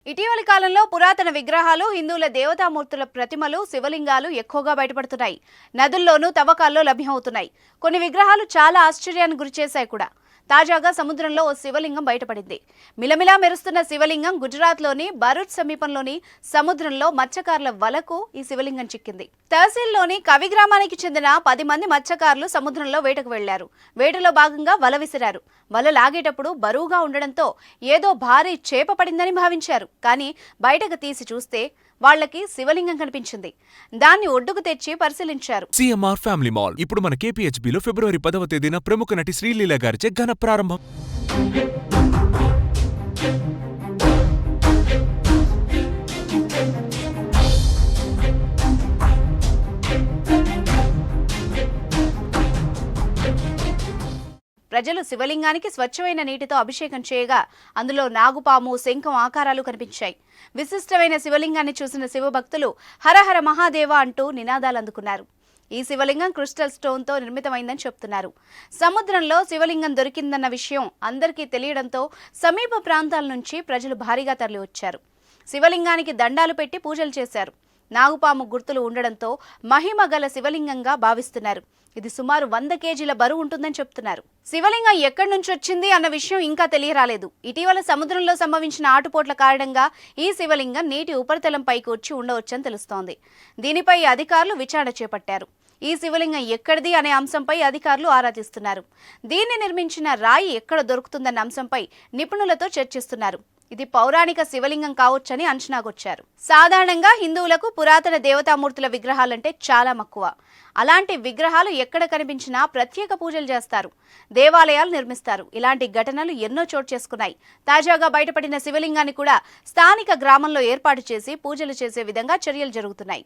ఇటీవలి కాలంలో పురాతన విగ్రహాలు, హిందువుల దేవతామూర్తుల ప్రతిమలు, శివలింగాలు ఎక్కువగా బయటపడుతున్నాయి. నదుల్లోనూ తవ్వకాల్లో లభ్యమవుతున్నాయి. కొన్ని విగ్రహాలు చాలా ఆశ్చర్యానికి గురిచేశాయి కూడా. తాజాగా సముద్రంలో ఓ శివలింగం బయటపడింది. మిలమిలా మెరుస్తున్న శివలింగం గుజరాత్లోని భరూచ్ సమీపంలోని సముద్రంలో మత్స్యకారుల వలకు ఈ శివలింగం చిక్కింది. తహసీల్లోని కవి గ్రామానికి చెందిన 10 మంది మత్స్యకారులు సముద్రంలో వేటకు వెళ్లారు. వేటలో భాగంగా వల విసిరారు. వల లాగేటప్పుడు బరువుగా ఉండడంతో ఏదో భారీ చేప పడిందని భావించారు. కానీ బయటకు తీసి చూస్తే వాళ్లకి శివలింగం కనిపించింది. దాన్ని ఒడ్డుకు తెచ్చి పరిశీలించారు. సిఎంఆర్ ఫ్యామిలీ మాల్ ఇప్పుడు మన KPHBలో ఫిబ్రవరి 10వ తేదీన ప్రముఖ నటి శ్రీలీల గారిచే ఘన ప్రారంభం. ప్రజలు శివలింగానికి స్వచ్ఛమైన నీటితో అభిషేకం చేయగా అందులో నాగుపాము, శంఖం ఆకారాలు కనిపించాయి. విశిష్టమైన శివలింగాన్ని చూసిన శివభక్తులు హరహర మహాదేవ అంటూ నినాదాలు అందుకున్నారు. ఈ శివలింగం క్రిస్టల్ స్టోన్తో నిర్మితమైందని చెప్తున్నారు. సముద్రంలో శివలింగం దొరికిందన్న విషయం అందరికీ తెలియడంతో సమీప ప్రాంతాల నుంచి ప్రజలు భారీగా తరలివచ్చారు. శివలింగానికి దండాలు పెట్టి పూజలు చేశారు. నాగుపాము గుర్తులు ఉండడంతో మహిమ గల శివలింగంగా భావిస్తున్నారు. ఇది సుమారు 100 కేజీల బరువు ఉంటుందని చెప్తున్నారు. శివలింగం ఎక్కడి నుంచి వచ్చింది అన్న విషయం ఇంకా తెలియరాలేదు. ఇటీవల సముద్రంలో సంభవించిన ఆటుపోట్ల కారణంగా ఈ శివలింగం నీటి ఉపరితలం పైకి వచ్చి ఉండవచ్చని తెలుస్తోంది. దీనిపై అధికారులు విచారణ చేపట్టారు. ఈ శివలింగం ఎక్కడిది అనే అంశంపై అధికారులు ఆరా తీస్తున్నారు. దీన్ని నిర్మించిన రాయి ఎక్కడ దొరుకుతుందన్న అంశంపై నిపుణులతో చర్చిస్తున్నారు. ఇది పౌరాణిక శివలింగం కావచ్చని అంచనాకొచ్చారు. సాధారణంగా హిందువులకు పురాతన దేవతామూర్తుల విగ్రహాలంటే చాలా మక్కువ. అలాంటి విగ్రహాలు ఎక్కడ కనిపించినా ప్రత్యేక పూజలు చేస్తారు, దేవాలయాలు నిర్మిస్తారు. ఇలాంటి ఘటనలు ఎన్నో చోటు చేసుకున్నాయి. తాజాగా బయటపడిన శివలింగాన్ని కూడా స్థానిక గ్రామంలో ఏర్పాటు చేసి పూజలు చేసే విధంగా చర్యలు జరుగుతున్నాయి.